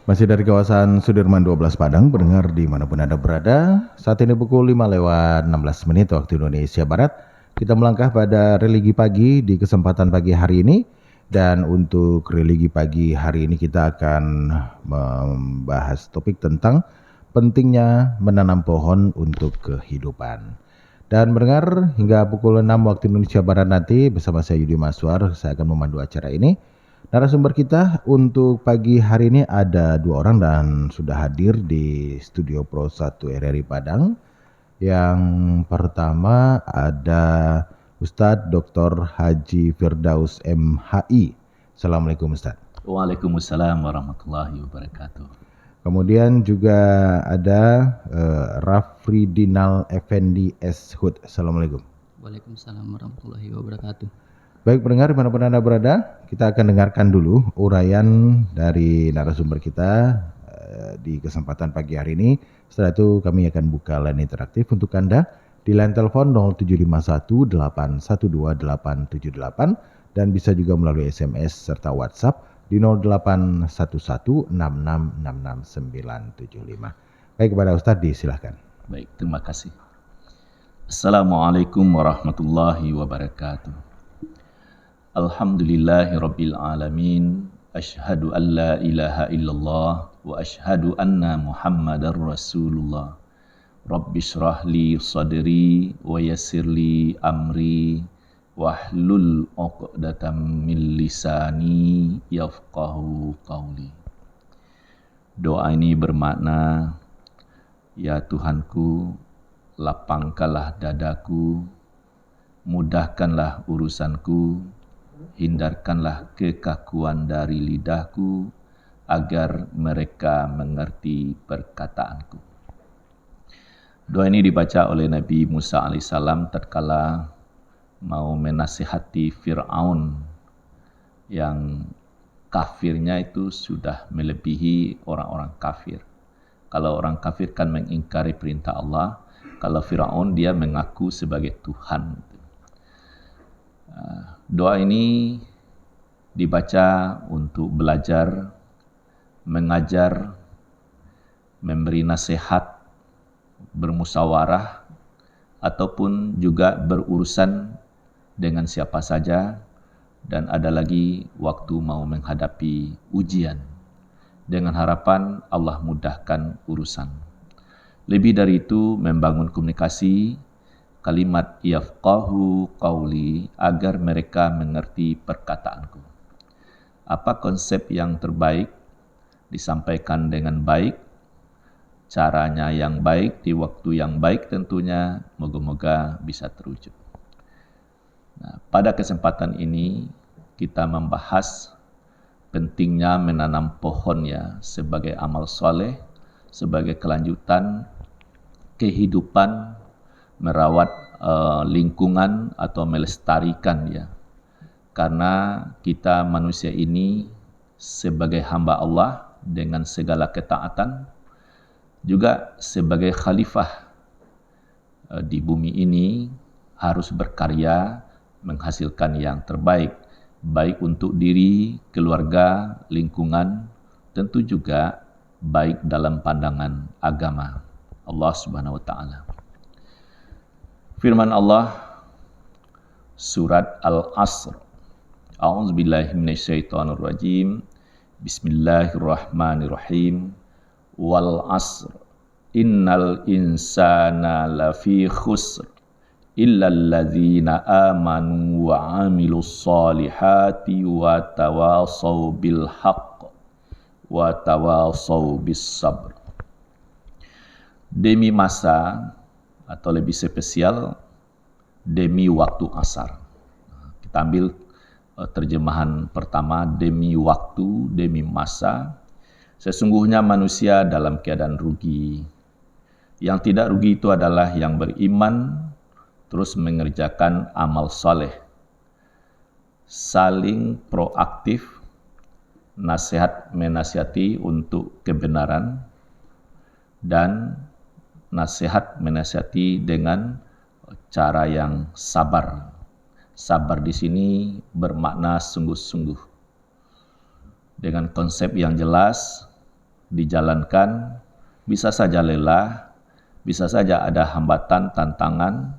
Masih dari kawasan Sudirman 12 Padang, pendengar dimanapun Anda berada. Saat ini pukul 5 lewat 16 menit waktu Indonesia Barat. Kita melangkah pada religi pagi di kesempatan pagi hari ini. Dan untuk religi pagi hari ini kita akan membahas topik tentang pentingnya menanam pohon untuk kehidupan. Dan mendengar hingga pukul 6 waktu Indonesia Barat nanti bersama saya Yudi Maswar, saya akan memandu acara ini. Narasumber kita untuk pagi hari ini ada dua orang dan sudah hadir di Studio Pro 1 RRI Padang. Yang pertama ada Ustadz Dr. Haji Firdaus MHI. Assalamualaikum Ustadz. Waalaikumsalam warahmatullahi wabarakatuh. Kemudian juga ada Rafridinal Effendi S. Hud. Assalamualaikum. Waalaikumsalam warahmatullahi wabarakatuh. Baik pendengar dimanapun Anda berada, kita akan dengarkan dulu uraian dari narasumber kita di kesempatan pagi hari ini. Setelah itu kami akan buka line interaktif untuk Anda di line telepon 0751 812 878 dan bisa juga melalui SMS serta WhatsApp di 0811 6666 975. Baik, kepada Ustadz disilahkan. Baik, terima kasih. Assalamualaikum warahmatullahi wabarakatuh. Alhamdulillahi rabbil alamin. Ashhadu an la ilaha illallah wa ashhadu anna Muhammadar Rasulullah. Rabbi shrah li sadri wa yassir li amri wahlul 'uqdatam min lisani yafqahu qawli. Doa ini bermakna, ya Tuhanku, lapangkanlah dadaku, mudahkanlah urusanku, hindarkanlah kekakuan dari lidahku, agar mereka mengerti perkataanku. Doa ini dibaca oleh Nabi Musa alaihissalam tatkala mau menasihati Fir'aun yang kafirnya itu sudah melebihi orang-orang kafir. Kalau orang kafir kan mengingkari perintah Allah, kalau Fir'aun dia mengaku sebagai Tuhan. Doa ini dibaca untuk belajar, mengajar, memberi nasihat, bermusyawarah, ataupun juga berurusan dengan siapa saja, dan ada lagi waktu mau menghadapi ujian, dengan harapan Allah mudahkan urusan. Lebih dari itu, membangun komunikasi, kalimat yafqahu qawli, agar mereka mengerti perkataanku. Apa konsep yang terbaik, disampaikan dengan baik, caranya yang baik, di waktu yang baik tentunya, moga-moga bisa terwujud. Nah, pada kesempatan ini kita membahas pentingnya menanam pohon ya sebagai amal soleh, sebagai kelanjutan kehidupan, merawat lingkungan atau melestarikan ya. Karena kita manusia ini sebagai hamba Allah dengan segala ketaatan, juga sebagai khalifah di bumi ini harus berkarya menghasilkan yang terbaik, baik untuk diri, keluarga, lingkungan, tentu juga baik dalam pandangan agama Allah Subhanahu wa taala. Firman Allah surat Al-Asr. A'udzubillahi minasyaitonirrajim. Bismillahirrahmanirrahim. Wal 'asr. Innal insana lafi khusr illa alladzina amanu wa 'amilus solihati wa tawasaw bil haqq wa tawasaw bis sabr. Demi masa, atau lebih spesial, demi waktu asar. Kita ambil terjemahan pertama, demi waktu, demi masa. Sesungguhnya manusia dalam keadaan rugi. Yang tidak rugi itu adalah yang beriman, terus mengerjakan amal soleh, saling proaktif, nasihat menasihati untuk kebenaran, dan nasihat menasihati dengan cara yang sabar. Sabar di sini bermakna sungguh-sungguh. Dengan konsep yang jelas, dijalankan, bisa saja lelah, bisa saja ada hambatan, tantangan,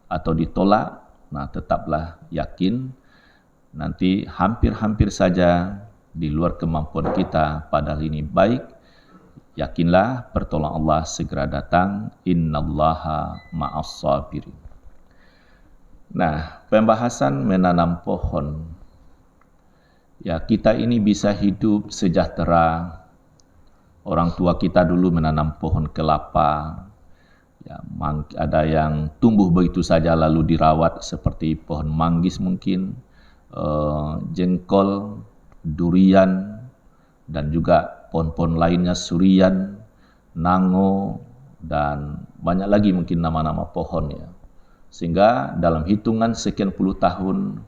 atau ditolak. Nah, tetaplah yakin, nanti hampir-hampir saja di luar kemampuan kita, padahal ini baik. Yakinlah pertolongan Allah segera datang. Innallaha ma'as sabirin. Nah, pembahasan menanam pohon. Ya, kita ini bisa hidup sejahtera. Orang tua kita dulu menanam pohon kelapa. Ya, ada yang tumbuh begitu saja lalu dirawat seperti pohon manggis mungkin, jengkol, durian, dan juga pohon-pohon lainnya, surian, nango, dan banyak lagi mungkin nama-nama pohon ya. Sehingga dalam hitungan sekian puluh tahun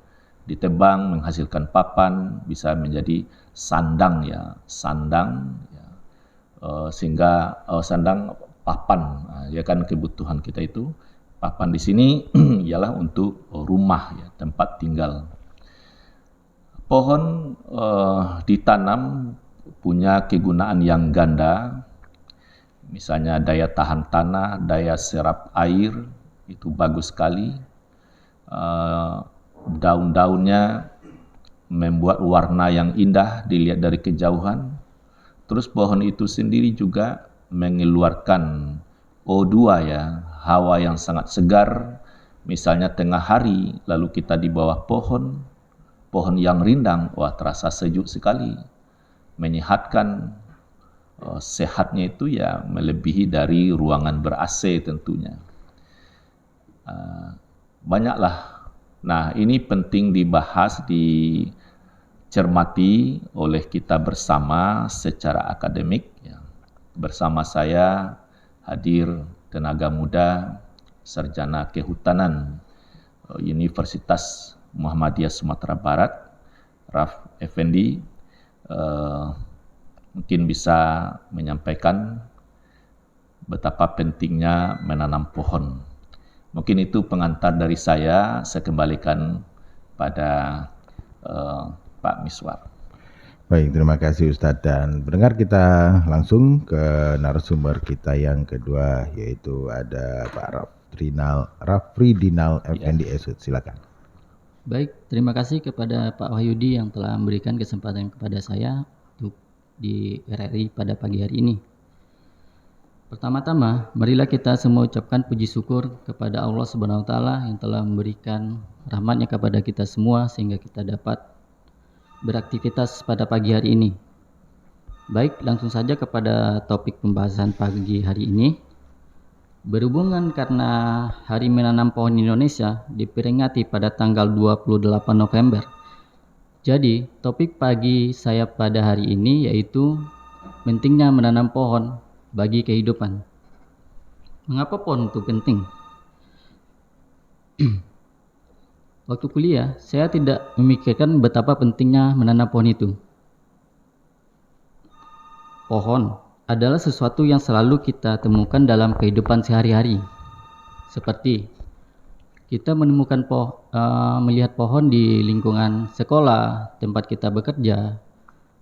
ditebang menghasilkan papan, bisa menjadi sandang ya, sandang ya. Sehingga sandang papan ya kan, kebutuhan kita itu papan di sini ialah untuk rumah ya, tempat tinggal. Pohon ditanam punya kegunaan yang ganda, misalnya daya tahan tanah, daya serap air, itu bagus sekali. Daun-daunnya membuat warna yang indah dilihat dari kejauhan. Terus pohon itu sendiri juga mengeluarkan O2 ya, hawa yang sangat segar. Misalnya tengah hari lalu kita di bawah pohon yang rindang, wah terasa sejuk sekali, menyehatkan. Sehatnya itu ya melebihi dari ruangan ber-AC tentunya. Banyaklah. Nah, ini penting dibahas, dicermati oleh kita bersama secara akademik ya. Bersama saya hadir tenaga muda sarjana kehutanan Universitas Muhammadiyah Sumatera Barat, Raf Effendi, mungkin bisa menyampaikan betapa pentingnya menanam pohon. Mungkin itu pengantar dari saya kembalikan pada Pak Miswar. Baik, terima kasih Ustadz. Dan pendengar, kita langsung ke narasumber kita yang kedua, yaitu ada Pak Rafridinal Effendi Esud. Silakan. Baik, terima kasih kepada Pak Wahyudi yang telah memberikan kesempatan kepada saya untuk di RRI pada pagi hari ini. Pertama-tama, marilah kita semua ucapkan puji syukur kepada Allah Subhanahu wa taala yang telah memberikan rahmat-Nya kepada kita semua sehingga kita dapat beraktivitas pada pagi hari ini. Baik, langsung saja kepada topik pembahasan pagi hari ini. Berhubungan karena Hari Menanam Pohon Indonesia diperingati pada tanggal 28 November. Jadi, topik pagi saya pada hari ini yaitu pentingnya menanam pohon bagi kehidupan. Mengapa pohon itu penting? Waktu kuliah, saya tidak memikirkan betapa pentingnya menanam pohon itu. Pohon adalah sesuatu yang selalu kita temukan dalam kehidupan sehari-hari. Seperti kita menemukan melihat pohon di lingkungan sekolah, tempat kita bekerja,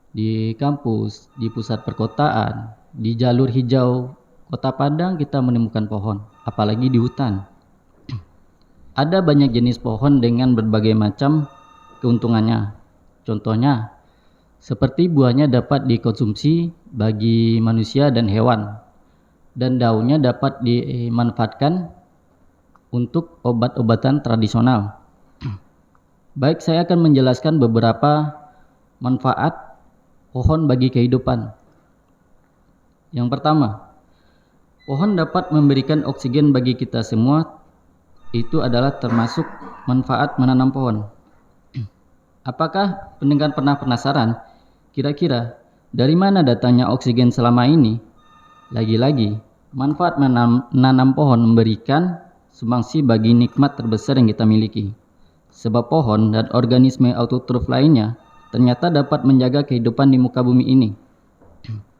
di kampus, di pusat perkotaan, di jalur hijau Kota Padang kita menemukan pohon, apalagi di hutan. Ada banyak jenis pohon dengan berbagai macam keuntungannya. Contohnya, seperti buahnya dapat dikonsumsi bagi manusia dan hewan, dan daunnya dapat dimanfaatkan untuk obat-obatan tradisional. Baik, saya akan menjelaskan beberapa manfaat pohon bagi kehidupan. Yang pertama, pohon dapat memberikan oksigen bagi kita semua. Itu adalah termasuk manfaat menanam pohon. Apakah pendengar pernah penasaran? Kira-kira dari mana datangnya oksigen selama ini? Lagi-lagi, manfaat menanam pohon memberikan sumbangsi bagi nikmat terbesar yang kita miliki. Sebab pohon dan organisme autotrof lainnya ternyata dapat menjaga kehidupan di muka bumi ini.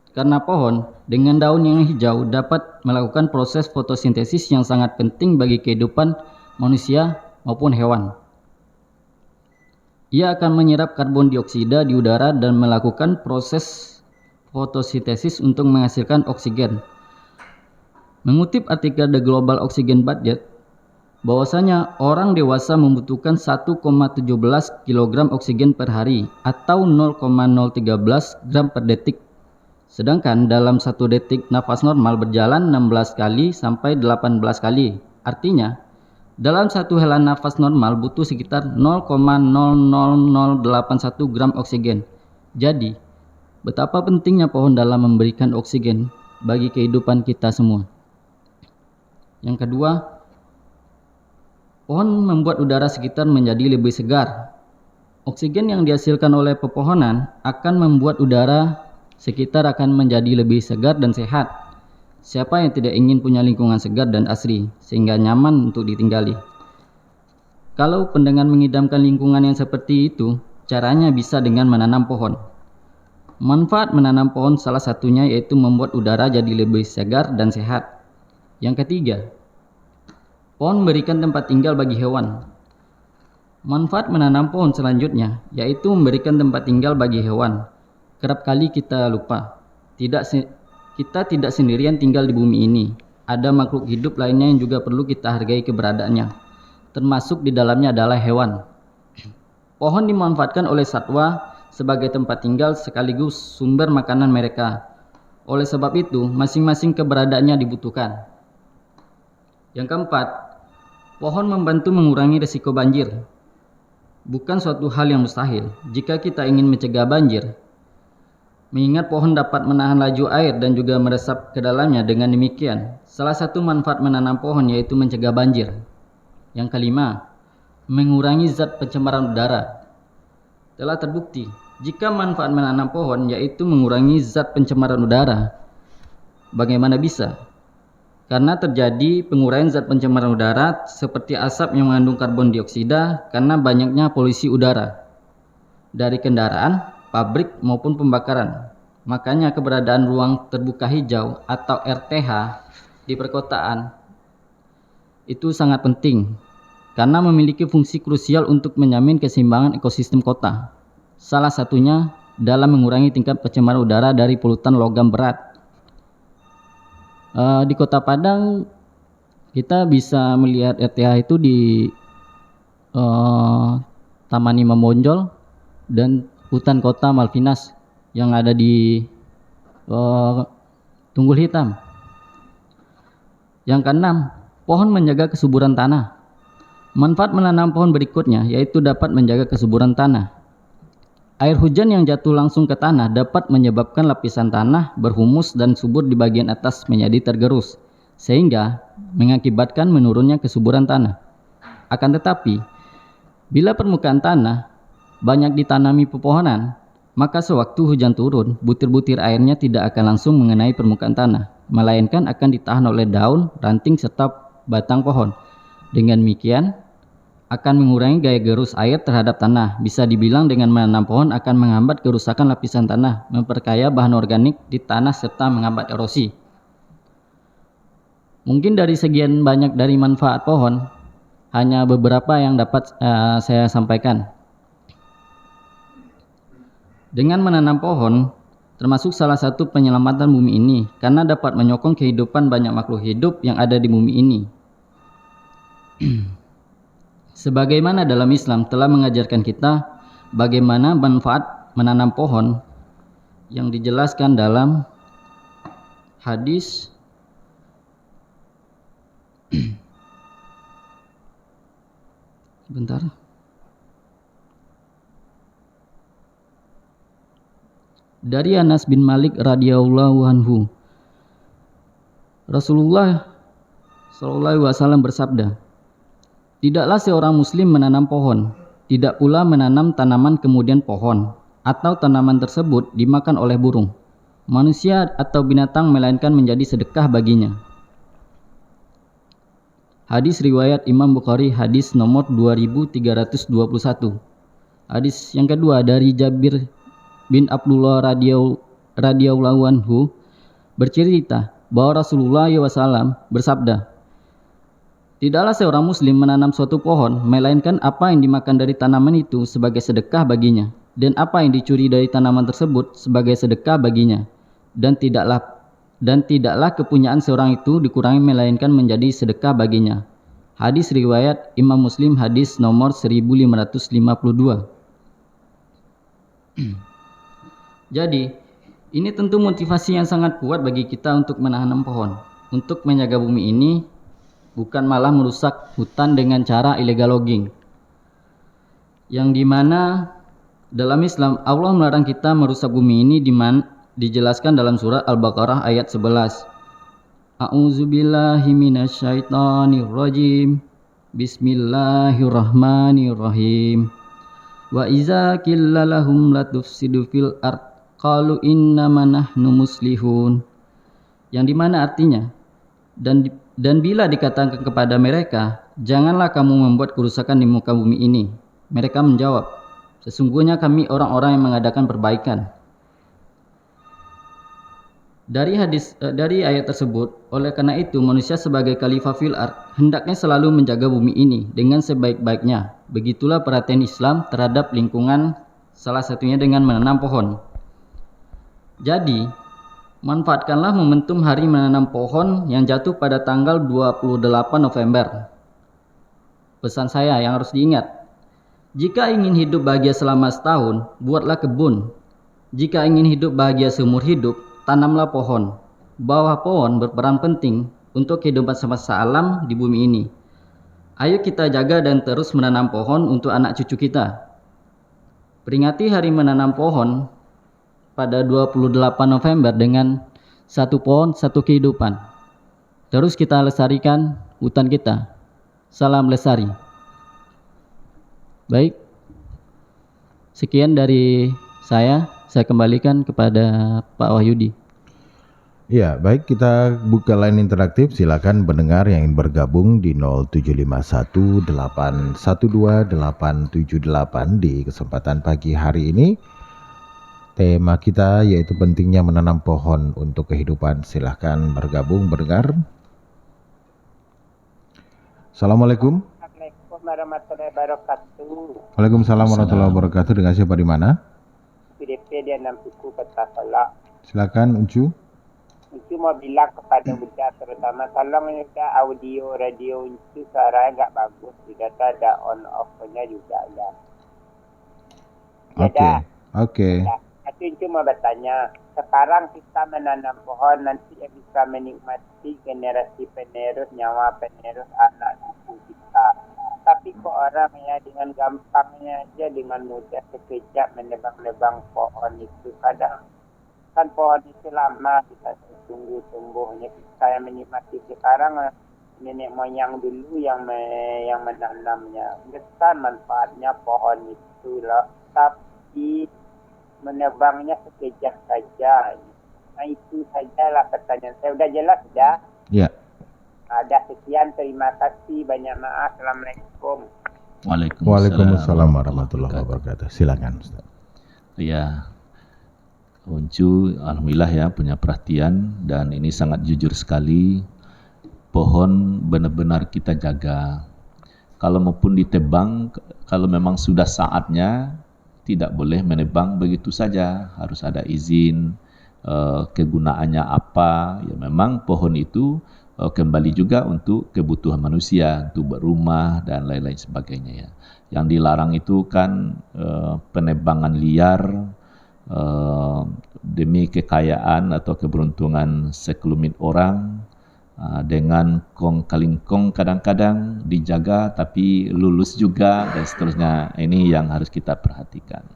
Karena pohon dengan daun yang hijau dapat melakukan proses fotosintesis yang sangat penting bagi kehidupan manusia maupun hewan. Ia akan menyerap karbon dioksida di udara dan melakukan proses fotosintesis untuk menghasilkan oksigen. Mengutip artikel The Global Oxygen Budget, bahwasanya orang dewasa membutuhkan 1,17 kg oksigen per hari atau 0,013 gram per detik. Sedangkan dalam 1 detik nafas normal berjalan 16 kali sampai 18 kali. Artinya, dalam 1 helaan nafas normal butuh sekitar 0,00081 gram oksigen. Jadi, betapa pentingnya pohon dalam memberikan oksigen bagi kehidupan kita semua. Yang kedua, pohon membuat udara sekitar menjadi lebih segar. Oksigen yang dihasilkan oleh pepohonan akan membuat udara sekitar akan menjadi lebih segar dan sehat. Siapa yang tidak ingin punya lingkungan segar dan asri, sehingga nyaman untuk ditinggali? Kalau pendengar mengidamkan lingkungan yang seperti itu, caranya bisa dengan menanam pohon. Manfaat menanam pohon salah satunya yaitu membuat udara jadi lebih segar dan sehat. Yang ketiga, pohon memberikan tempat tinggal bagi hewan. Manfaat menanam pohon selanjutnya yaitu memberikan tempat tinggal bagi hewan. Kerap kali kita lupa, kita tidak sendirian tinggal di bumi ini. Ada makhluk hidup lainnya yang juga perlu kita hargai keberadaannya. Termasuk di dalamnya adalah hewan. Pohon dimanfaatkan oleh satwa sebagai tempat tinggal sekaligus sumber makanan mereka. Oleh sebab itu, masing-masing keberadaannya dibutuhkan. Yang keempat, pohon membantu mengurangi risiko banjir. Bukan suatu hal yang mustahil jika kita ingin mencegah banjir. Mengingat pohon dapat menahan laju air dan juga meresap ke dalamnya. Dengan demikian, salah satu manfaat menanam pohon yaitu mencegah banjir. Yang kelima, mengurangi zat pencemaran udara. Telah terbukti, jika manfaat menanam pohon yaitu mengurangi zat pencemaran udara. Bagaimana bisa? Karena terjadi pengurangan zat pencemaran udara seperti asap yang mengandung karbon dioksida karena banyaknya polusi udara dari kendaraan, pabrik maupun pembakaran. Makanya keberadaan ruang terbuka hijau atau RTH di perkotaan itu sangat penting karena memiliki fungsi krusial untuk menjamin keseimbangan ekosistem kota. Salah satunya dalam mengurangi tingkat pencemaran udara dari polutan logam berat. Di Kota Padang kita bisa melihat RTH itu di Taman Imam Bonjol dan hutan kota Malvinas yang ada di Tunggul Hitam. Yang keenam, pohon menjaga kesuburan tanah. Manfaat menanam pohon berikutnya yaitu dapat menjaga kesuburan tanah. Air hujan yang jatuh langsung ke tanah dapat menyebabkan lapisan tanah berhumus dan subur di bagian atas menjadi tergerus, sehingga mengakibatkan menurunnya kesuburan tanah. Akan tetapi, bila permukaan tanah banyak ditanami pepohonan, maka sewaktu hujan turun, butir-butir airnya tidak akan langsung mengenai permukaan tanah, melainkan akan ditahan oleh daun, ranting, serta batang pohon. Dengan demikian, akan mengurangi gaya gerus air terhadap tanah. Bisa dibilang dengan menanam pohon akan menghambat kerusakan lapisan tanah, memperkaya bahan organik di tanah, serta menghambat erosi. Mungkin dari sekian banyak dari manfaat pohon, hanya beberapa yang dapat saya sampaikan. Dengan menanam pohon, termasuk salah satu penyelamatan bumi ini, karena dapat menyokong kehidupan banyak makhluk hidup yang ada di bumi ini. Sebagaimana dalam Islam telah mengajarkan kita bagaimana manfaat menanam pohon yang dijelaskan dalam hadis dari Anas bin Malik radhiyallahu anhu. Rasulullah sallallahu alaihi wasallam bersabda, "Tidaklah seorang muslim menanam pohon, tidak pula menanam tanaman kemudian pohon, atau tanaman tersebut dimakan oleh burung, manusia atau binatang, melainkan menjadi sedekah baginya." Hadis riwayat Imam Bukhari, hadis nomor 2321. Hadis yang kedua dari Jabir bin Abdullah radhiyallahu anhu bercerita bahwa Rasulullah SAW bersabda, "Tidaklah seorang muslim menanam suatu pohon, melainkan apa yang dimakan dari tanaman itu sebagai sedekah baginya, dan apa yang dicuri dari tanaman tersebut sebagai sedekah baginya. dan tidaklah kepunyaan seorang itu dikurangi melainkan menjadi sedekah baginya. Hadis riwayat Imam Muslim, hadis nomor 1552. Jadi, ini tentu motivasi yang sangat kuat bagi kita untuk menanam pohon, untuk menjaga bumi ini, bukan malah merusak hutan dengan cara illegal logging. Yang dimana dalam Islam Allah melarang kita merusak bumi ini, dijelaskan dalam surat Al-Baqarah ayat 11. A'udzubillahi minasyaitonirrajim. Bismillahirrahmanirrahim. Wa iza qilla lahum la tufsidu fil ard qalu innama nahnu muslihun. Yang dimana artinya, dan bila dikatakan kepada mereka, janganlah kamu membuat kerusakan di muka bumi ini, mereka menjawab, sesungguhnya kami orang-orang yang mengadakan perbaikan. Dari ayat tersebut, oleh karena itu manusia sebagai khalifah fil ard hendaknya selalu menjaga bumi ini dengan sebaik-baiknya. Begitulah perhatian Islam terhadap lingkungan, salah satunya dengan menanam pohon. Jadi, manfaatkanlah momentum hari menanam pohon yang jatuh pada tanggal 28 November. Pesan saya yang harus diingat, jika ingin hidup bahagia selama setahun, buatlah kebun. Jika ingin hidup bahagia seumur hidup, tanamlah pohon. Bahwa pohon berperan penting untuk kehidupan semesta alam di bumi ini. Ayo kita jaga dan terus menanam pohon untuk anak cucu kita. Peringati hari menanam pohon pada 28 November dengan satu pohon, satu kehidupan. Terus kita lestarikan hutan kita. Salam lestari. Baik, sekian dari saya kembalikan kepada Pak Wahyudi. Ya, baik, kita buka line interaktif. Silakan pendengar yang ingin bergabung di 0751812878 di kesempatan pagi hari ini. Tema kita yaitu pentingnya menanam pohon untuk kehidupan. Silakan bergabung pendengar. Assalamualaikum. Assalamualaikum warahmatullahi wabarakatuh. Waalaikumsalam warahmatullahi wabarakatuh. Dengan siapa di mana? PDP dia 6 suku Kota Solok. Silakan Uncu. Uncu mau bilang kepada budak terutama tolong juga audio radio Uncu suaranya enggak bagus. Tidak ada on off-nya juga ada. Oke. Uncu mau bertanya, sekarang kita menanam pohon nanti bisa menikmati generasi penerus, nyawa penerus anak cucu kita. Tapi kok orang ya dengan gampangnya aja, dengan mudah sekejap menebang-nebang pohon itu. Kadang kan pohon itu lama kita tunggu tumbuhnya. Saya menikmati sekarang nenek moyang dulu yang menanamnya. Besar manfaatnya pohon itu loh. Tapi menebangnya sekejap saja. Nah itu sajalah pertanyaan saya. Sudah jelas dah? Ya. Ada sekian, terima kasih, banyak maaf. Assalamualaikum. Waalaikumsalam warahmatullahi wabarakatuh. Silakan Ustaz. Ya, Uncu alhamdulillah ya punya perhatian dan ini sangat jujur sekali. Pohon benar-benar kita jaga. Kalau maupun ditebang, kalau memang sudah saatnya, tidak boleh menebang begitu saja. Harus ada izin, kegunaannya apa. Ya memang pohon itu kembali juga untuk kebutuhan manusia, untuk berumah dan lain-lain sebagainya ya. Yang dilarang itu kan penebangan liar demi kekayaan atau keberuntungan sekelumit orang, dengan kong kaling kong kadang-kadang dijaga tapi lulus juga dan seterusnya. Ini yang harus kita perhatikan.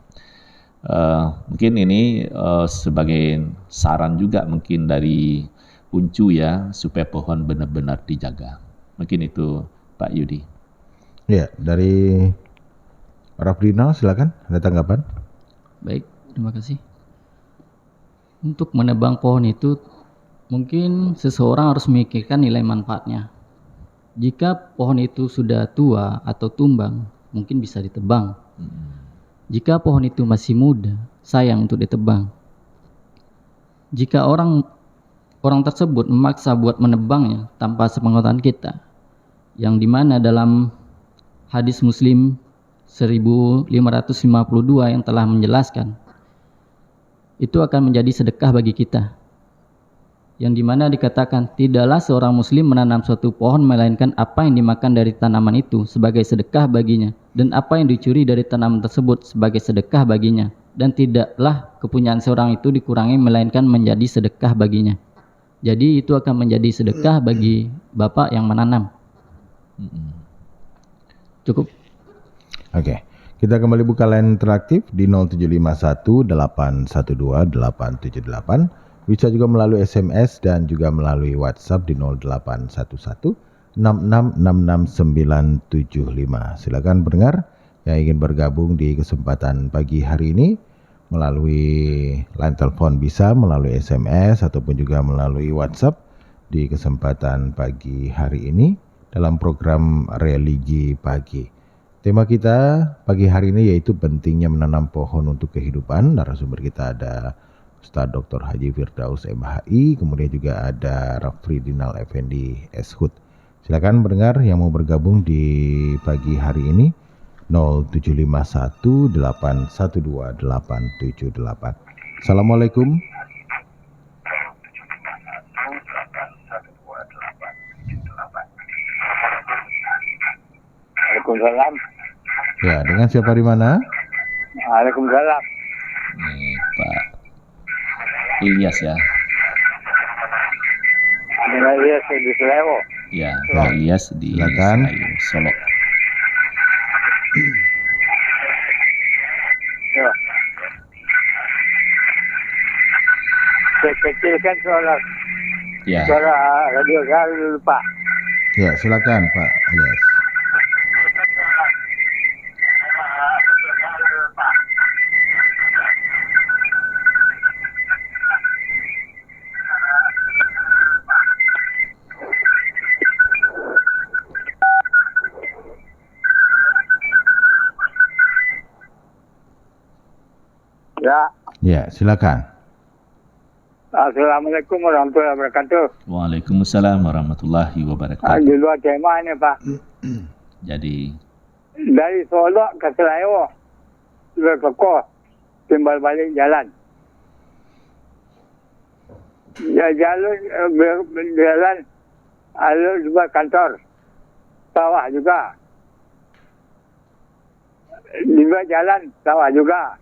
Mungkin ini sebagai saran juga mungkin dari Uncu ya, supaya pohon benar-benar dijaga. Mungkin itu Pak Yudi. Ya, dari Rafdina silakan, ada tanggapan? Baik, terima kasih. Untuk menebang pohon itu mungkin seseorang harus memikirkan nilai manfaatnya. Jika pohon itu sudah tua atau tumbang, mungkin bisa ditebang. Jika pohon itu masih muda, sayang untuk ditebang. Jika orang tersebut memaksa buat menebangnya tanpa sepengetahuan kita, yang dimana dalam hadis Muslim 1552 yang telah menjelaskan, itu akan menjadi sedekah bagi kita. yang dimana dikatakan tidaklah seorang muslim menanam suatu pohon melainkan apa yang dimakan dari tanaman itu sebagai sedekah baginya dan apa yang dicuri dari tanaman tersebut sebagai sedekah baginya, dan tidaklah kepunyaan seorang itu dikurangi melainkan menjadi sedekah baginya. Jadi itu akan menjadi sedekah bagi bapak yang menanam. Cukup. Oke. Kita kembali buka line interaktif di 0751 812 878. Bisa juga melalui SMS dan juga melalui WhatsApp di 0811 6666975. Silakan pendengar yang ingin bergabung di kesempatan pagi hari ini melalui line telepon bisa, melalui SMS ataupun juga melalui WhatsApp di kesempatan pagi hari ini dalam program Religi Pagi. Tema kita pagi hari ini yaitu pentingnya menanam pohon untuk kehidupan. Narasumber kita ada Ustaz Dr. Haji Firdaus MHI, kemudian juga ada Rafri Dinal Effendi Eshud. Silakan pendengar yang mau bergabung di pagi hari ini 0751 812 878. Assalamualaikum. Waalaikumsalam. Ya, dengan siapa di mana? Waalaikumsalam. Ini Pak Ilyas ya. Dengan dia di Selewo. Ya, Pak Ilyas di Silakan. Solo. Ya. Saya kecilkan suara Ya. radio saya lupa. Ya, silakan Pak Ilyas. Ya. Ya, silakan. Assalamualaikum warahmatullahi wabarakatuh. Waalaikumsalam warahmatullahi wabarakatuh. Di luar tema ini Pak. Jadi Dari Solo ke Selewo. Sudah kokoh. Timbal balik jalan. Ya jalan berjalan. Ada juga kantor. Sawah juga. Juga jalan. Sawah juga.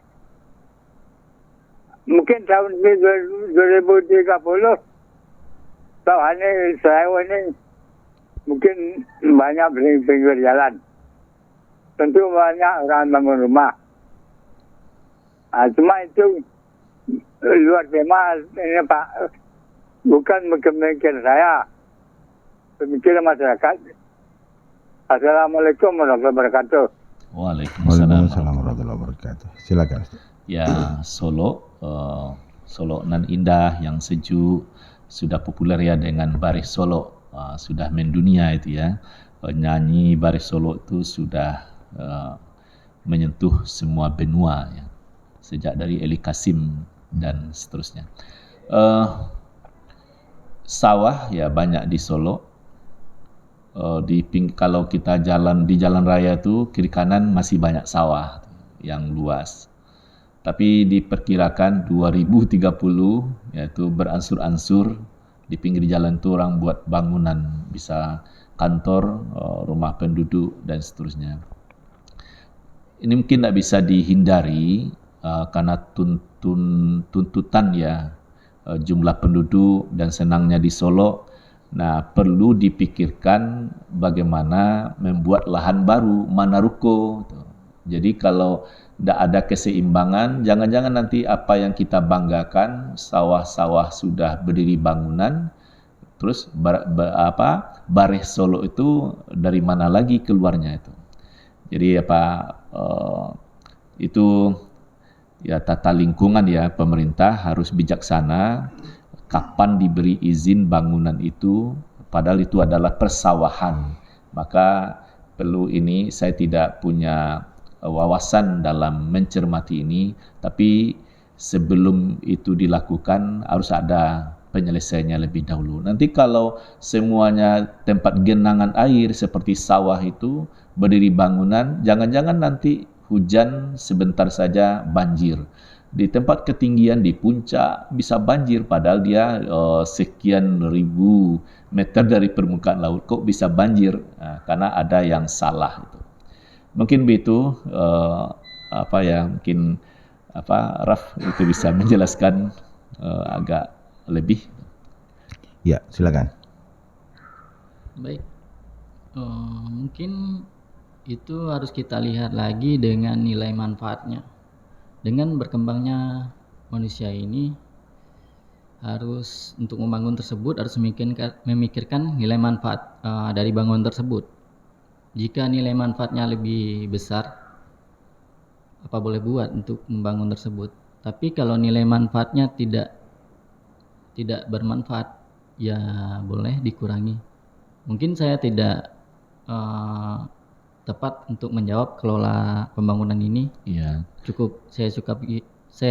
Mungkin tahun 2030 sawah ini, Selewo ini mungkin banyak pinggir jalan. Tentu banyak orang bangun rumah. Cuma itu luar tema ini Pak. Bukan pemikiran saya. Pemikiran masyarakat. Assalamualaikum warahmatullahi wabarakatuh. Waalaikumsalam. Waalaikumsalam warahmatullahi wabarakatuh. Silakan. Ya, Solo, Solo nan indah yang sejuk, sudah populer ya dengan Baris Solo, sudah mendunia itu ya. Nyanyi Baris Solo itu sudah menyentuh semua benua ya, sejak dari Eli Kasim dan seterusnya. Sawah ya banyak di Solo. Kalau kita jalan di jalan raya itu kiri kanan masih banyak sawah yang luas. Tapi diperkirakan 2030 yaitu beransur-ansur di pinggir jalan itu orang buat bangunan, bisa kantor, rumah penduduk dan seterusnya. Ini mungkin tidak bisa dihindari karena tuntutan ya jumlah penduduk dan senangnya di Solo. Nah, perlu dipikirkan bagaimana membuat lahan baru, Manaruko. Jadi kalau tidak ada keseimbangan, jangan-jangan nanti apa yang kita banggakan, sawah-sawah sudah berdiri bangunan, terus Baris Solo itu dari mana lagi keluarnya itu. Jadi itu ya tata lingkungan ya, pemerintah harus bijaksana kapan diberi izin bangunan itu, padahal itu adalah persawahan. Maka perlu ini, saya tidak punya wawasan dalam mencermati ini, tapi sebelum itu dilakukan harus ada penyelesaiannya lebih dahulu. Nanti kalau semuanya tempat genangan air seperti sawah itu berdiri bangunan, jangan-jangan nanti hujan sebentar saja banjir. di tempat ketinggian di puncak bisa banjir padahal dia sekian ribu meter dari permukaan laut, kok bisa banjir? Karena ada yang salah itu. Mungkin begitu mungkin Raf itu bisa menjelaskan agak lebih. Ya, silakan. Baik, mungkin itu harus kita lihat lagi dengan nilai manfaatnya. Dengan berkembangnya manusia ini, harus untuk membangun tersebut harus memikirkan nilai manfaat dari bangunan tersebut. Jika nilai manfaatnya lebih besar, apa boleh buat untuk membangun tersebut. Tapi kalau nilai manfaatnya tidak bermanfaat, ya boleh dikurangi. Mungkin saya tidak tepat untuk menjawab kelola pembangunan ini. Iya. Saya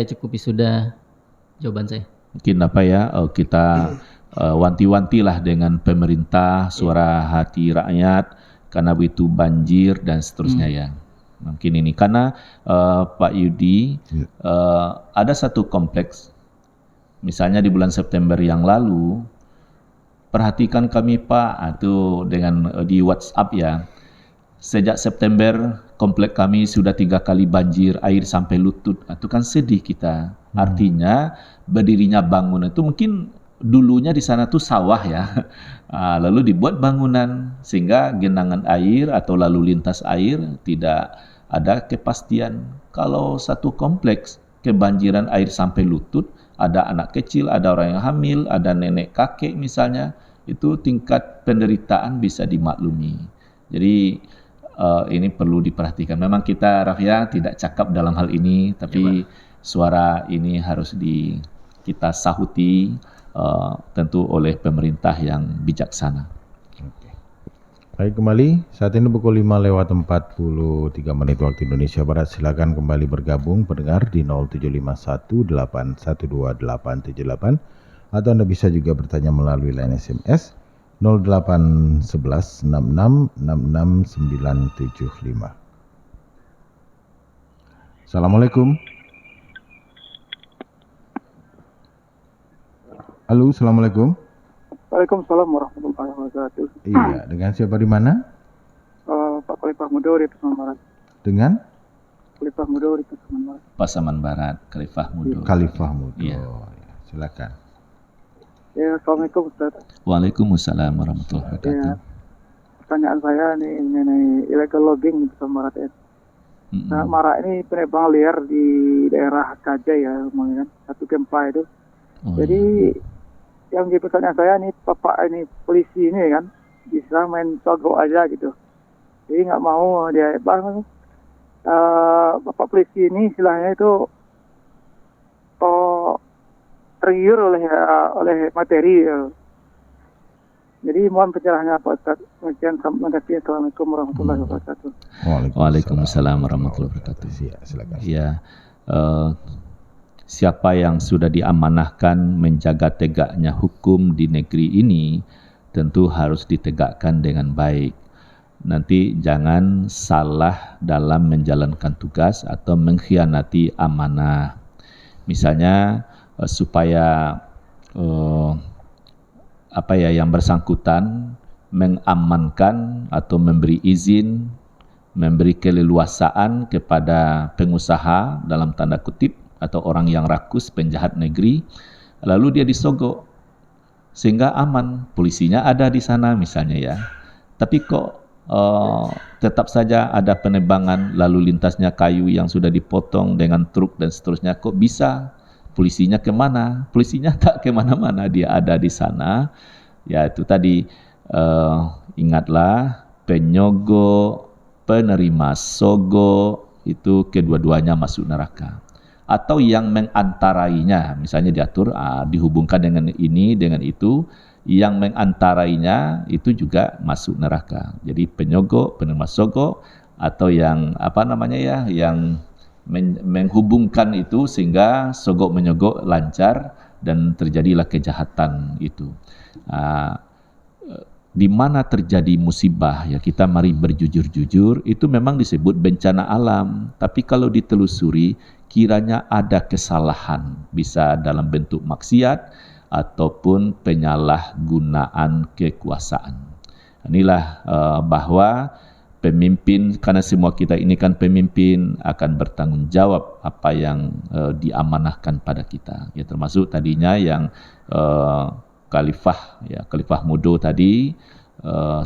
cukupi sudah jawaban saya. Mungkin kita wanti-wantilah dengan pemerintah, suara hati rakyat, karena begitu banjir dan seterusnya ya. Mungkin ini karena Pak Yudi ada satu kompleks, misalnya di bulan September yang lalu, perhatikan kami Pak, itu dengan di WhatsApp ya. Sejak September komplek kami sudah 3 kali banjir, air sampai lutut. Itu kan sedih kita. Artinya berdirinya bangunan itu mungkin dulunya di sana tuh sawah ya. Lalu dibuat bangunan sehingga genangan air atau lalu lintas air tidak ada kepastian. Kalau satu kompleks kebanjiran air sampai lutut, ada anak kecil, ada orang yang hamil, ada nenek kakek misalnya, itu tingkat penderitaan bisa dimaklumi. Jadi ini perlu diperhatikan. Memang kita Rafia tidak cakap dalam hal ini, tapi suara ini harus kita sahuti tentu oleh pemerintah yang bijaksana. Oke. Baik, kembali saat ini pukul 5:43 waktu Indonesia Barat. Silakan kembali bergabung pendengar di 07518128878 atau Anda bisa juga bertanya melalui line SMS 081166669975. Assalamualaikum. Halo, assalamualaikum. Waalaikumsalam warahmatullahi wabarakatuh. Iya, dengan siapa di mana? Pak Khalifah Mudo di Pasaman Barat. Dengan Khalifah Mudo di Pasaman Barat. Pasaman Barat, Khalifah Mudo. Khalifah Mudo. Iya. Silakan. Ya, Assalamualaikum Ustaz. Waalaikumsalam warahmatullahi wabarakatuh. Ya, pertanyaan saya nih mengenai illegal logging di Pasaman Barat ya. Nah, Marak ini penebangan liar di daerah Kajai ya, kan satu gempa itu. Jadi yang jadi pertanyaan saya nih, Bapak ini polisi ini kan bisa main sogok aja gitu. Jadi nggak mau dia Bapak polisi ini istilahnya itu tergiur oleh materi. Jadi mohon pencerahannya Pak Ustaz. Assalamualaikum warahmatullahi wabarakatuh. Waalaikumsalam warahmatullahi wabarakatuh. Silakan. Ya, siapa yang sudah diamanahkan menjaga tegaknya hukum di negeri ini tentu harus ditegakkan dengan baik. Nanti jangan salah dalam menjalankan tugas atau mengkhianati amanah. Misalnya supaya yang bersangkutan mengamankan atau memberi izin, memberi keleluasaan kepada pengusaha dalam tanda kutip atau orang yang rakus, penjahat negeri, lalu dia disogok sehingga aman, polisinya ada di sana misalnya ya. Tapi kok tetap saja ada penebangan lalu lintasnya kayu yang sudah dipotong dengan truk dan seterusnya, kok bisa? Polisinya kemana? Polisinya tak kemana-mana, dia ada di sana. Ya itu tadi, ingatlah penyogok, penerima sogok itu kedua-duanya masuk neraka. Atau yang mengantarainya, misalnya diatur dihubungkan dengan ini dengan itu, yang mengantarainya itu juga masuk neraka. Jadi penyogok, penerima sogok, atau yang yang menghubungkan itu sehingga sogok menyogok lancar dan terjadilah kejahatan itu. Di mana terjadi musibah ya kita mari berjujur-jujur, itu memang disebut bencana alam. Tapi kalau ditelusuri, kiranya ada kesalahan, bisa dalam bentuk maksiat ataupun penyalahgunaan kekuasaan. Inilah bahwa pemimpin, karena semua kita ini kan pemimpin, akan bertanggung jawab apa yang diamanahkan pada kita. Ya, termasuk tadinya yang Khalifah Mudo tadi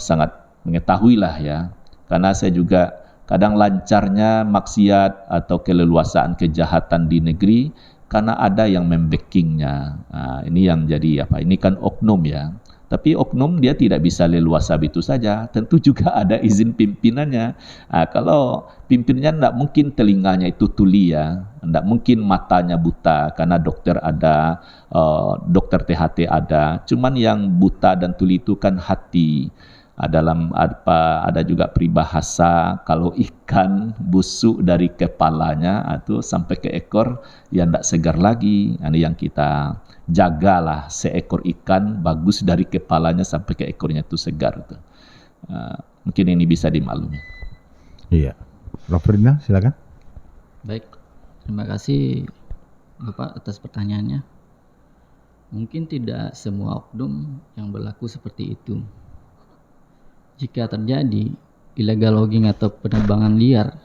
sangat mengetahuilah ya, karena saya juga kadang lancarnya maksiat atau keleluasaan kejahatan di negeri karena ada yang membackingnya. Ini yang jadi apa? Ini kan oknum ya. Tapi oknum dia tidak bisa leluasa begitu saja. Tentu juga ada izin pimpinannya. Kalau pimpinannya tidak mungkin telinganya itu tuli ya, tidak mungkin matanya buta karena dokter ada, dokter THT ada. Cuman yang buta dan tuli itu kan hati. Ada juga peribahasa kalau ikan busuk dari kepalanya atau sampai ke ekor yang tidak segar lagi. Ini yang kita jagalah, seekor ikan bagus dari kepalanya sampai ke ekornya itu segar. Mungkin ini bisa dimaklumi. Iya, Prof. Ferdinand silakan. Baik, terima kasih Bapak atas pertanyaannya. Mungkin tidak semua oknum yang berlaku seperti itu. Jika terjadi illegal logging atau penebangan liar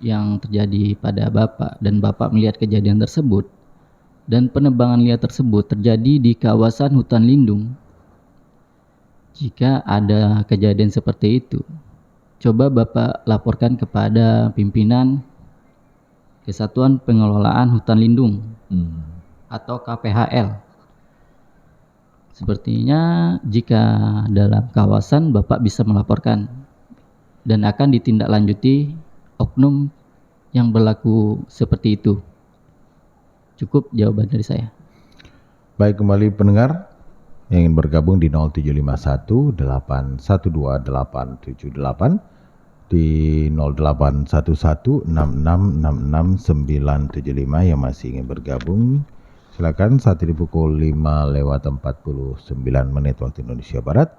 yang terjadi pada Bapak dan Bapak melihat kejadian tersebut dan penebangan liar tersebut terjadi di kawasan hutan lindung, jika ada kejadian seperti itu, coba Bapak laporkan kepada pimpinan Kesatuan Pengelolaan Hutan Lindung atau KPHL. Sepertinya jika dalam kawasan Bapak bisa melaporkan dan akan ditindaklanjuti oknum yang berlaku seperti itu. Cukup jawaban dari saya. Baik, kembali pendengar yang ingin bergabung di 0751 812 878, di 0811 6666 975 yang masih ingin bergabung. Silakan, saat ini pukul 5:49 waktu Indonesia Barat.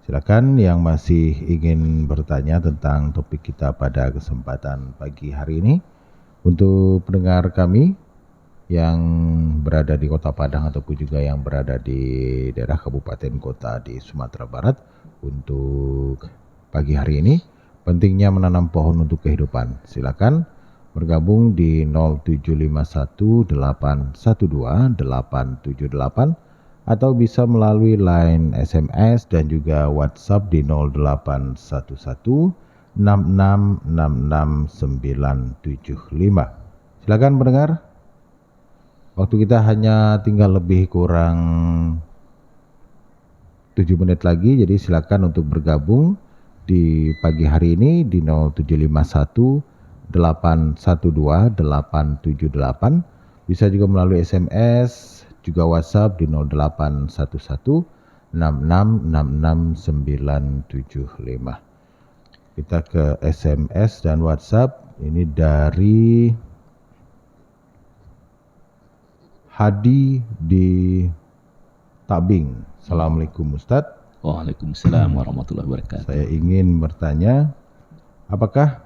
Silakan yang masih ingin bertanya tentang topik kita pada kesempatan pagi hari ini. Untuk pendengar kami yang berada di Kota Padang ataupun juga yang berada di daerah kabupaten kota di Sumatera Barat, untuk pagi hari ini pentingnya menanam pohon untuk kehidupan. Silakan bergabung di 0751 812 878 atau bisa melalui line SMS dan juga WhatsApp di 0811 6666 975. Silakan pendengar. Waktu kita hanya tinggal lebih kurang 7 menit lagi, jadi silakan untuk bergabung di pagi hari ini di 0751 812 878, bisa juga melalui SMS, juga WhatsApp di 0811 6666 975. Kita ke SMS dan WhatsApp. Ini dari Hadi di Tabing. Assalamualaikum Ustadz. Waalaikumsalam warahmatullahi wabarakatuh. Saya ingin bertanya, apakah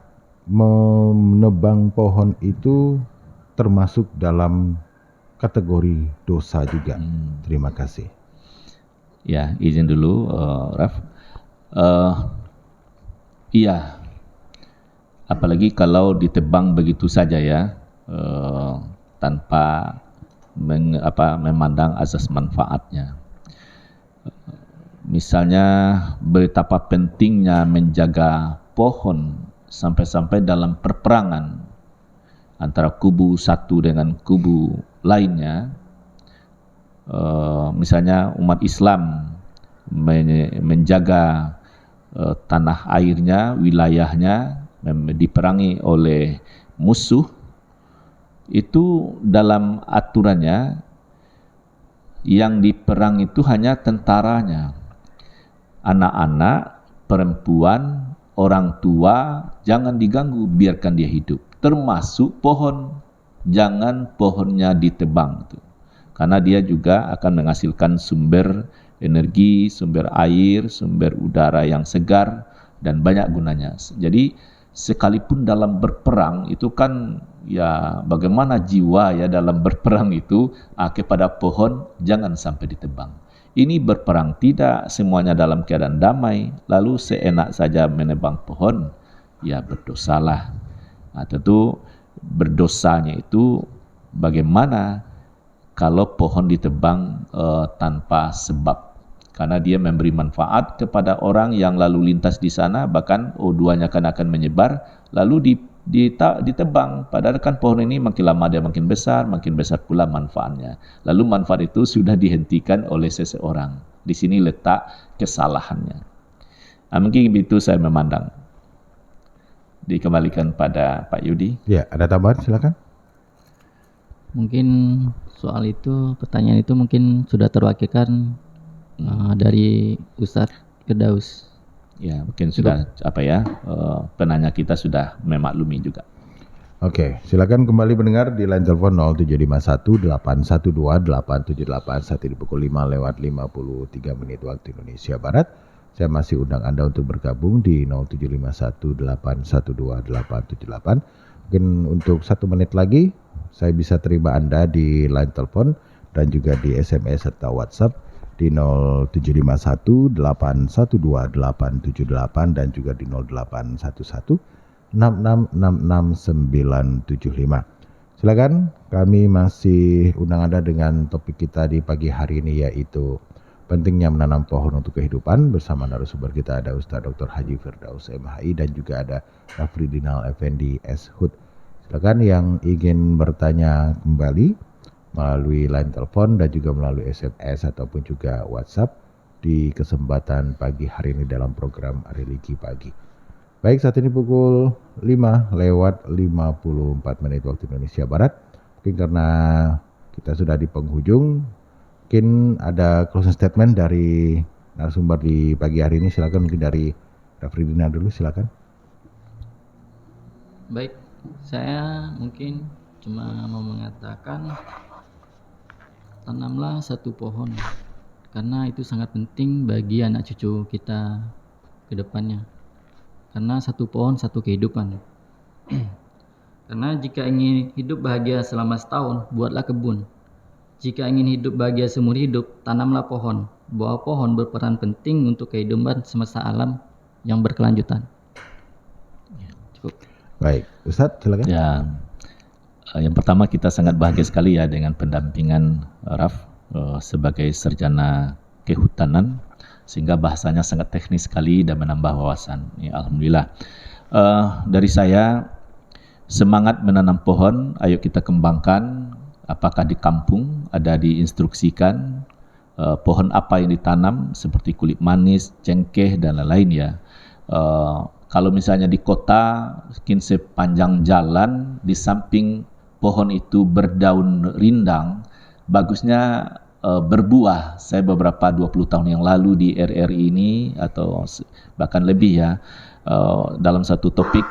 menebang pohon itu termasuk dalam kategori dosa juga? Terima kasih. Ya, izin dulu Raf. Iya, apalagi kalau ditebang begitu saja ya, tanpa memandang azas manfaatnya. Misalnya betapa pentingnya menjaga pohon sampai-sampai dalam perperangan antara kubu satu dengan kubu lainnya. Misalnya umat Islam menjaga tanah airnya, wilayahnya diperangi oleh musuh, itu dalam aturannya yang diperang itu hanya tentaranya. Anak-anak, perempuan, orang tua jangan diganggu, biarkan dia hidup. Termasuk pohon, jangan pohonnya ditebang tuh. Karena dia juga akan menghasilkan sumber energi, sumber air, sumber udara yang segar dan banyak gunanya. Jadi sekalipun dalam berperang itu kan ya bagaimana jiwa ya dalam berperang itu kepada pohon jangan sampai ditebang. Ini berperang tidak semuanya dalam keadaan damai, lalu seenak saja menebang pohon, ya berdosalah. Nah, tentu berdosanya itu bagaimana kalau pohon ditebang tanpa sebab. Karena dia memberi manfaat kepada orang yang lalu lintas di sana, bahkan O2-nya akan menyebar, lalu ditebang. Padahal kan pohon ini makin lama dia makin besar pula manfaatnya. Lalu manfaat itu sudah dihentikan oleh seseorang. Di sini letak kesalahannya. Nah, mungkin begitu saya memandang. Dikembalikan pada Pak Yudi. Ya, ada tambahan silakan. Mungkin soal itu, pertanyaan itu mungkin sudah terwakilkan dari Ustadz Firdaus. Ya, mungkin sudah penanya kita sudah memaklumi juga. Oke, silakan kembali mendengar di line telepon 0751812878 saat ini pukul 5:53 waktu Indonesia Barat. Saya masih undang Anda untuk bergabung di 0751812878. Mungkin untuk 1 menit lagi saya bisa terima Anda di line telepon dan juga di SMS serta WhatsApp di 0751812878 dan juga di 081166669975. Silakan, kami masih undang Anda dengan topik kita di pagi hari ini, yaitu pentingnya menanam pohon untuk kehidupan. Bersama narasumber kita ada Ustaz Dr. Haji Firdaus MHI dan juga ada Rafridinal Effendi S.Hud. Silakan yang ingin bertanya kembali melalui line telepon dan juga melalui SMS ataupun juga WhatsApp di kesempatan pagi hari ini dalam program Religi Pagi. Baik, saat ini pukul 5:54 waktu Indonesia Barat. Mungkin karena kita sudah di penghujung, mungkin ada closing statement dari narasumber di pagi hari ini. Silakan, mungkin dari Rafridina dulu, silakan. Baik, saya mungkin cuma mau mengatakan tanamlah satu pohon, karena itu sangat penting bagi anak cucu kita ke depannya. Karena satu pohon satu kehidupan. Karena jika ingin hidup bahagia selama setahun, buatlah kebun. Jika ingin hidup bahagia seumur hidup, tanamlah pohon. Bahwa pohon berperan penting untuk kehidupan semesta alam yang berkelanjutan. Cukup. Baik, Ustadz silakan. Ya. Yang pertama, kita sangat bahagia sekali ya dengan pendampingan Raf sebagai sarjana kehutanan, sehingga bahasanya sangat teknis sekali dan menambah wawasan. Ya, alhamdulillah. Dari saya, semangat menanam pohon, ayo kita kembangkan. Apakah di kampung ada diinstruksikan pohon apa yang ditanam, seperti kulit manis, cengkeh dan lain-lain ya. Kalau misalnya di kota, mungkin sepanjang jalan di samping pohon itu berdaun rindang, bagusnya berbuah. Saya beberapa 20 tahun yang lalu di RRI ini atau bahkan lebih ya, dalam satu topik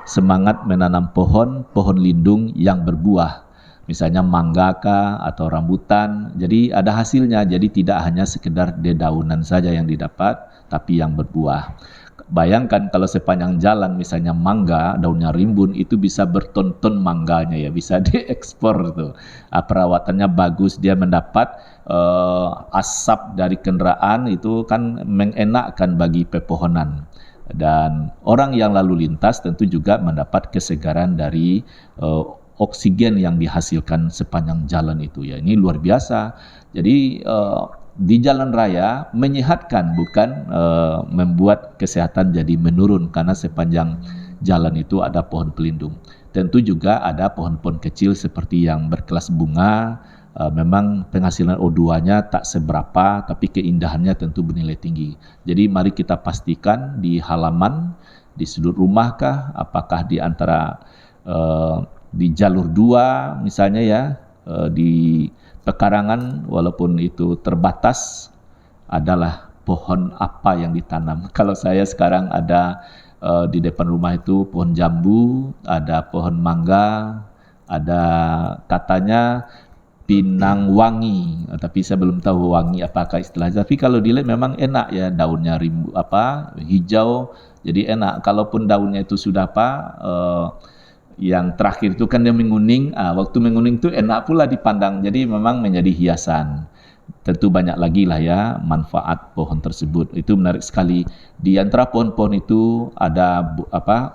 semangat menanam pohon lindung yang berbuah. Misalnya mangga kah atau rambutan. Jadi ada hasilnya. Jadi tidak hanya sekedar dedaunan saja yang didapat, tapi yang berbuah. Bayangkan kalau sepanjang jalan misalnya mangga, daunnya rimbun, itu bisa berton-ton mangganya ya, bisa diekspor tuh. Perawatannya bagus, dia mendapat asap dari kendaraan, itu kan mengenakkan bagi pepohonan. Dan orang yang lalu lintas tentu juga mendapat kesegaran dari oksigen yang dihasilkan sepanjang jalan itu ya. Ini luar biasa. Jadi di jalan raya menyehatkan, bukan membuat kesehatan jadi menurun, karena sepanjang jalan itu ada pohon pelindung. Tentu juga ada pohon-pohon kecil seperti yang berkelas bunga, memang penghasilan O2-nya tak seberapa, tapi keindahannya tentu bernilai tinggi. Jadi mari kita pastikan di halaman, di sudut rumah kah, apakah di antara di jalur 2 misalnya ya, di pekarangan walaupun itu terbatas, adalah pohon apa yang ditanam. Kalau saya sekarang ada di depan rumah itu pohon jambu, ada pohon mangga, ada katanya pinang wangi, tapi saya belum tahu wangi apakah istilahnya. Tapi kalau dilihat memang enak ya, daunnya hijau, jadi enak. Kalaupun daunnya itu sudah yang terakhir itu kan dia menguning, waktu menguning itu enak pula dipandang, jadi memang menjadi hiasan. Tentu banyak lagi lah ya manfaat pohon tersebut. Itu menarik sekali. Di antara pohon-pohon itu ada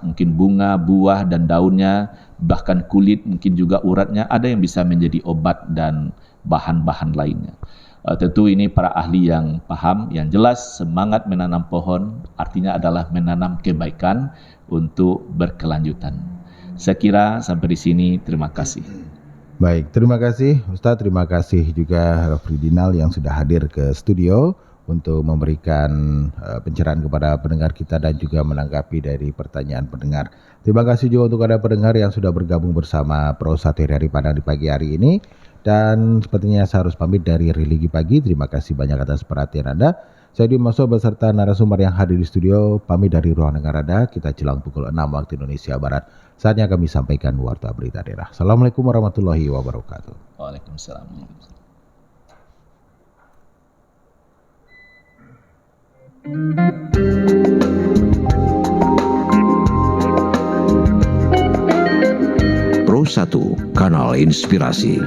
mungkin bunga, buah dan daunnya, bahkan kulit, mungkin juga uratnya, ada yang bisa menjadi obat dan bahan-bahan lainnya. Tentu ini para ahli yang paham, yang jelas semangat menanam pohon artinya adalah menanam kebaikan untuk berkelanjutan. Saya kira sampai di sini, terima kasih. Baik, terima kasih Ustadz, terima kasih juga Fridinal yang sudah hadir ke studio untuk memberikan pencerahan kepada pendengar kita dan juga menanggapi dari pertanyaan pendengar. Terima kasih juga untuk Anda pendengar yang sudah bergabung bersama Pro 1 Hari Padang di pagi hari ini. Dan sepertinya saya harus pamit dari Religi Pagi. Terima kasih banyak atas perhatian Anda. Saya Dimaso beserta narasumber yang hadir di studio pamit dari ruang dengar Anda. Kita jelang pukul 6 waktu Indonesia Barat. Saatnya kami sampaikan warta berita daerah. Assalamualaikum warahmatullahi wabarakatuh. Waalaikumsalam. Pro 1, kanal inspirasi.